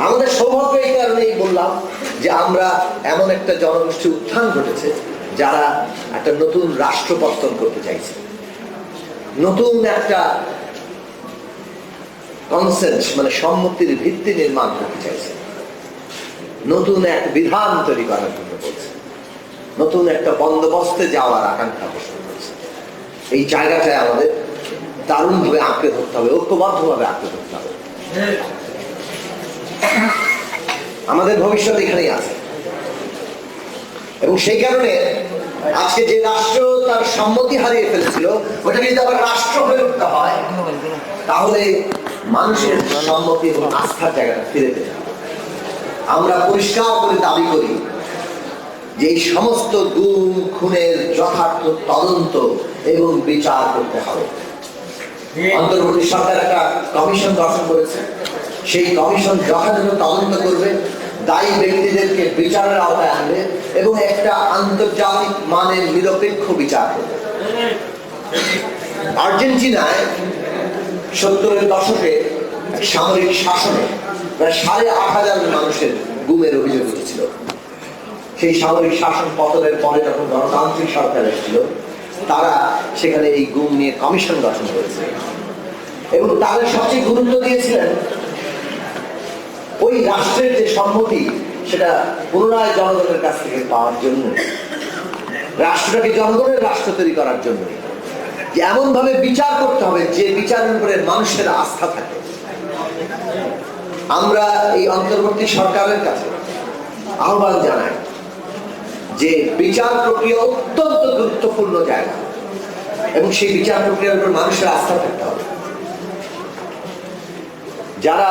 আমাদের সৌভাগ্য এই কারণেই বললাম যে আমরা এমন একটা জনগোষ্ঠী উত্থান ঘটেছে যারা একটা নতুন রাষ্ট্র পত্তন করতে চাইছে, নতুন একটা কনসেন্স মানে সম্মতির ভিত্তি নির্মাণ করতে চাইছে, নতুন এক বিধান তৈরি করার জন্য বলছে, নতুন একটা বন্দোবস্তে যাওয়ার আকাঙ্ক্ষা পোষণ করছে। এই জায়গাটায় আমাদের দারুণভাবে আঁকড়ে ধরতে হবে, ঐক্যবদ্ধভাবে আঁকড়ে ধরতে হবে। আমাদের ভবিষ্যৎ এখানেই আছে এবং সেই কারণে আজকে যে রাষ্ট্র তার সম্মতি হারিয়ে ফেলেছিল ওটা যদি আবার রাষ্ট্র হয়ে উঠতে হয় তাহলে মানুষের সম্মতি এবং আস্থার জায়গাটা ফিরে পেতে হবে। আমরা পরিষ্কার করে দাবি করি যে এই সমস্ত গুম খুনের যথার্থ তদন্ত এবং বিচার করতে হবে। অন্তর্বর্তী সরকার একটা কমিশন গঠন করেছে, সেই কমিশন যথাযথ তদন্ত করবে, দায়ী ব্যক্তিদেরকে বিচারের আওতায় আনবে এবং একটা আন্তর্জাতিক মানের নিরপেক্ষ বিচার করবে। আর্জেন্টিনায় 70-এর দশকে সামরিক শাসনে প্রায় 8,500 মানুষের গুমের অভিযোগ উঠেছিল। সেই সামরিক শাসন পতনের পরে যখন গণতান্ত্রিক সরকার এসেছিল তারা সেখানে এই গুম নিয়ে কমিশন গঠন করেছে এবং তাদের সবচেয়ে গুরুত্ব দিয়েছিলেন ওই রাষ্ট্রের যে সম্মতি সেটা পুনরায় জনগণের কাছ থেকে পাওয়ার জন্য, রাষ্ট্রটাকে জনগণের রাষ্ট্র তৈরি করার জন্য, যে এমন ভাবে বিচার করতে হবে যে বিচারের উপরে মানুষের আস্থা থাকে। আমরা এই অন্তর্বর্তী সরকারের কাছে আহ্বান জানাই যে বিচার প্রক্রিয়া অত্যন্ত গুরুত্বপূর্ণ জায়গা এবং সেই বিচার প্রক্রিয়ার উপর মানুষের আস্থা থাকতে হবে। যারা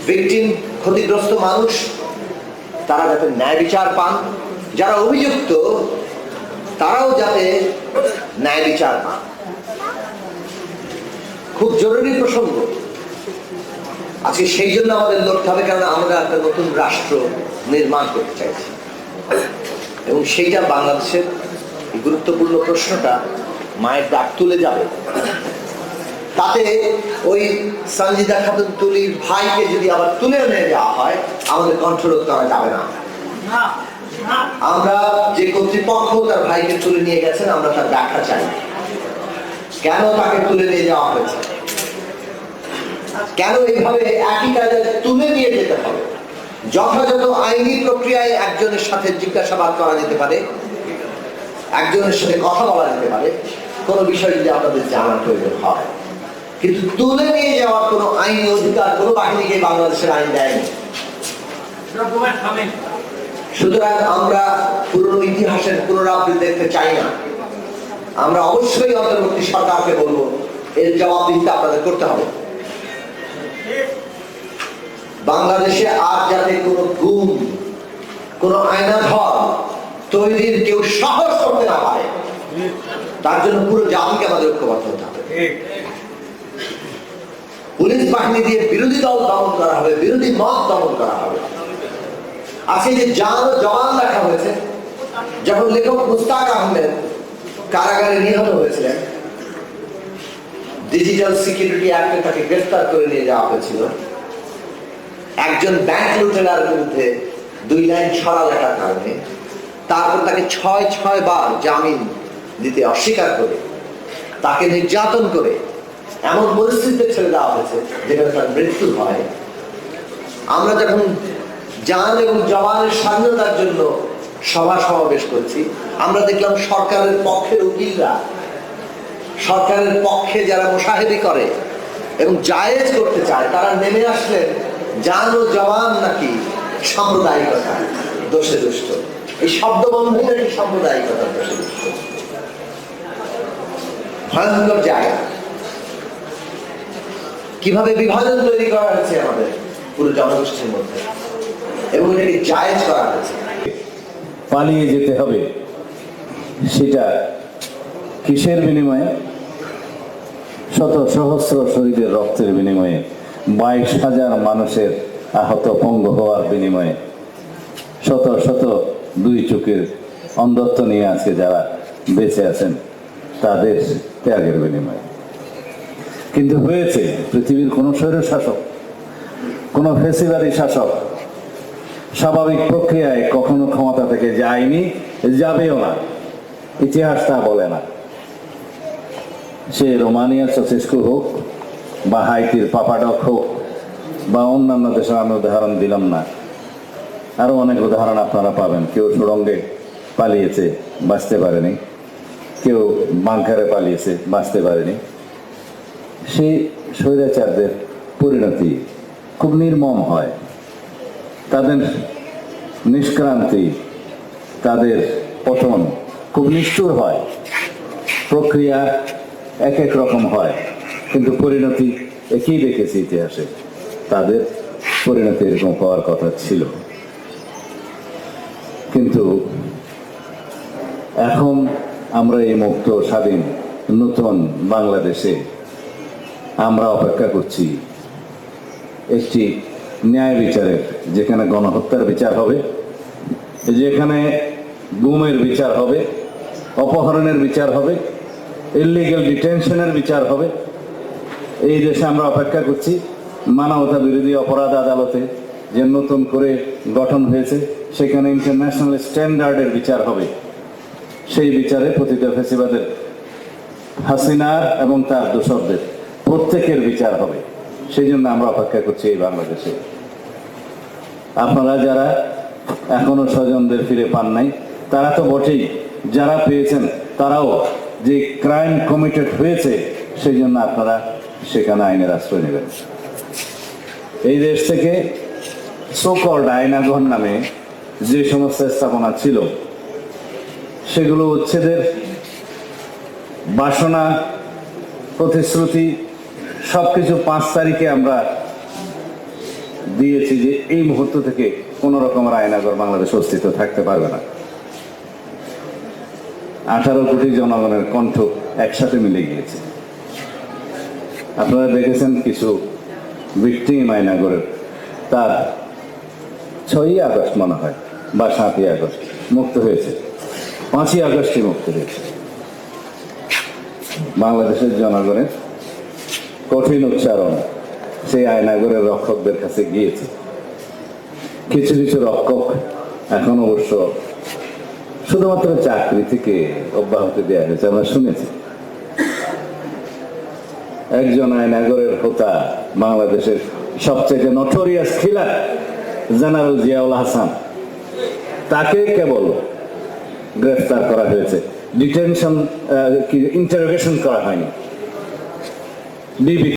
ভিকটিম ক্ষতিগ্রস্ত মানুষ তারা যাতে ন্যায় বিচার পান, যারা অভিযুক্ত তারাও যাতে ন্যায় বিচার পান। খুব জরুরি প্রসঙ্গ আজকে, সেই জন্য আমাদের লড়তে হবে, কারণ আমরা একটা নতুন রাষ্ট্র নির্মাণ করতে চাইছি এবং সেইটা বাংলাদেশের গুরুত্বপূর্ণ প্রশ্নটা মায়ের ডাক তুলে যাবে। তাতে ওই সঞ্জিদা খাতুন তুলির ভাইকে যদি আবার তুলে নিয়ে যাওয়া হয় আমাদের কন্ট্রোল করা যাবে না। আমরা যে কর্তৃপক্ষ তার ভাইকে তুলে নিয়ে গেছেন আমরা তার ব্যাখ্যা চাই, কেন তাকে তুলে নিয়ে যাওয়া হয়েছে, কেন এইভাবে একই কাজে তুলে নিয়ে যেতে হবে। যথাযথ আইনি প্রক্রিয়ায় একজনের সাথে জিজ্ঞাসাবাদ করা যেতে পারে, একজনের সাথে কথা বলা যেতে পারে কোনো বিষয় যদি আপনাদের জানার প্রয়োজন হয়, কিন্তু তুলে নিয়ে যাওয়ার কোনো আইনি অধিকার কোনো বাহিনীকে বাংলাদেশের আইন দেয়নি। সুতরাং আমরা পুরনো ইতিহাসের পুনরাবৃত্তি দেখতে চাই না। আমরা অবশ্যই অন্তর্বর্তী সরকারকে বলবো এর জবাবদিহিতা আপনাদের করতে হবে। বাংলাদেশে আর যাতে কোনো গুম কোনো আয়নাঘর তৈরির কেউ সাহস করতে না পারে তার জন্য পুরো জাতিকে আমাদের ঐক্যবদ্ধ হতে হবে। পুলিশ বাহিনী দিয়ে বিরোধী দল দমন করা হবে, বিরোধী মত দমন করা হবে। আজকে যে জওয়ান দেখা হয়েছে, যখন লেখক মুস্তাক আহমেদ কারাগারে নিহত হয়েছিলেন, ডিজিটাল সিকিউরিটি অ্যাক্টে তাকে গ্রেফতার করে নিয়ে যাওয়া হয়েছিল। একজন ব্যাংক লুটেরার বিরুদ্ধে 2 লাইন ছড়া লেখার কারণে তারপর তাকে 6 বার জামিন দিতে অস্বীকার করে তাকে নির্যাতন করে এমন পরিস্থিতিতে ছেড়ে দেওয়া হয়েছে যেখানে তার মৃত্যু হয়। আমরা যখন জান এবং জওয়ানের স্বাধীনতার জন্য সভা সমাবেশ করছি, আমরা দেখলাম সরকারের পক্ষের উকিলরা, সরকারের পক্ষে যারা মুশাহিদি করে এবং জায়েজ করতে চায় তারা নেমে আসলেন জান ও জওয়ান নাকি সাম্প্রদায়িকতা দোষে দুষ্ট, এই শব্দবন্ধই নাকি সাম্প্রদায়িকতার দোষে দুষ্ট। ভয়ঙ্কর জায়গা, কিভাবে বিভাজন তৈরি করা হয়েছে আমাদের পুরো জনগোষ্ঠীর মধ্যে এবং এটাকে জায়েজ করা হয়েছে। পালিয়ে যেতে হবে, সেটা কিসের বিনিময়ে? শত সহস্র শহীদের রক্তের বিনিময়ে, 22,000 মানুষের আহত পঙ্গু হওয়ার বিনিময়ে, শত শত 2 চোখের অন্ধত্ব নিয়ে আজকে যারা বেঁচে আছেন তাদের ত্যাগের বিনিময়ে। কিন্তু হয়েছে, পৃথিবীর কোন স্বৈর শাসক, কোন ফেসিবাদী শাসক স্বাভাবিক প্রক্রিয়ায় কখনো ক্ষমতা থেকে যায়নি, যাবেও না। ইতিহাস তা বলে না। সে রোমানিয়ার চাচেস্কু হোক বা হাইতির পাপাডক হোক বা অন্যান্য দেশের, আমি উদাহরণ দিলাম না, আরো অনেক উদাহরণ আপনারা পাবেন। কেউ সুড়ঙ্গে পালিয়েছে, বাঁচতে পারেনি, কেউ বাংকারে পালিয়েছে, বাঁচতে পারেনি। সেই স্বৈরাচারদের পরিণতি খুব নির্মম হয়, তাদের নিষ্ক্রান্তি, তাদের পতন খুব নিষ্ঠুর হয়। প্রক্রিয়া এক এক রকম হয়, কিন্তু পরিণতি একই দেখেছি ইতিহাসে। তাদের পরিণতি এরকম হওয়ার কথা ছিল। কিন্তু এখন আমরা এই মুক্ত স্বাধীন নতুন বাংলাদেশে আমরা অপেক্ষা করছি একটি ন্যায় বিচারের, যেখানে গণহত্যার বিচার হবে, যেখানে গুমের বিচার হবে, অপহরণের বিচার হবে, ইলিগ্যাল ডিটেনশনের বিচার হবে। এই দেশে আমরা অপেক্ষা করছি মানবতা বিরোধী অপরাধ আদালতে যে নতুন করে গঠন হয়েছে, সেখানে ইন্টারন্যাশনাল স্ট্যান্ডার্ডের বিচার হবে। সেই বিচারে পতিত ফ্যাসিবাদের হাসিনার এবং তার দোসরদের প্রত্যেকের বিচার হবে। সেই জন্য আমরা অপেক্ষা করছি এই বাংলাদেশে। আপনারা যারা এখনো স্বজনদের ফিরে পান নাই, তারা তো বটেই, যারা পেয়েছেন তারাও যে ক্রাইম কমিটেড হয়েছে, সেই জন্য আপনারা সেখানে আইনের আশ্রয় নেবেন। এই দেশ থেকে সো-কল্ড আয়নাঘর নামে যে সমস্ত স্থাপনা ছিল, সেগুলো উচ্ছেদের বাসনা, প্রতিশ্রুতি সবকিছু 5 তারিখে আমরা দিয়েছি যে এই মুহূর্ত থেকে কোন রকমের আয়নাঘর বাংলাদেশে অস্তিত্ব থাকতে পারবে না। 18 কোটি জনগণের কণ্ঠ একসাথে মিলে গিয়েছে। আপনারা দেখেছেন কিছু ভিকটিম আয়নাঘরের, তার 6ই আগস্ট মনে হয় বা 7ই আগস্ট মুক্ত হয়েছে, 5ই আগস্টই মুক্ত হয়েছে। বাংলাদেশের জনগণের কঠিন উচ্চারণ সেই আয়নাঘরের রক্ষকদের কাছে গিয়েছে। কিছু কিছু রক্ষক এখন অবশ্য শুধুমাত্র চাকরি থেকে অব্যাহতি দেওয়া হয়েছে, আমরা শুনেছি। একজন আয়নাঘরের হোতা, বাংলাদেশের সবচেয়ে নটোরিয়াস কিলার জেনারেল জিয়াউল হাসান, তাকে কেবল গ্রেফতার করা হয়েছে, ডিটেনশন ইন্টারোগেশন করা হয়নি।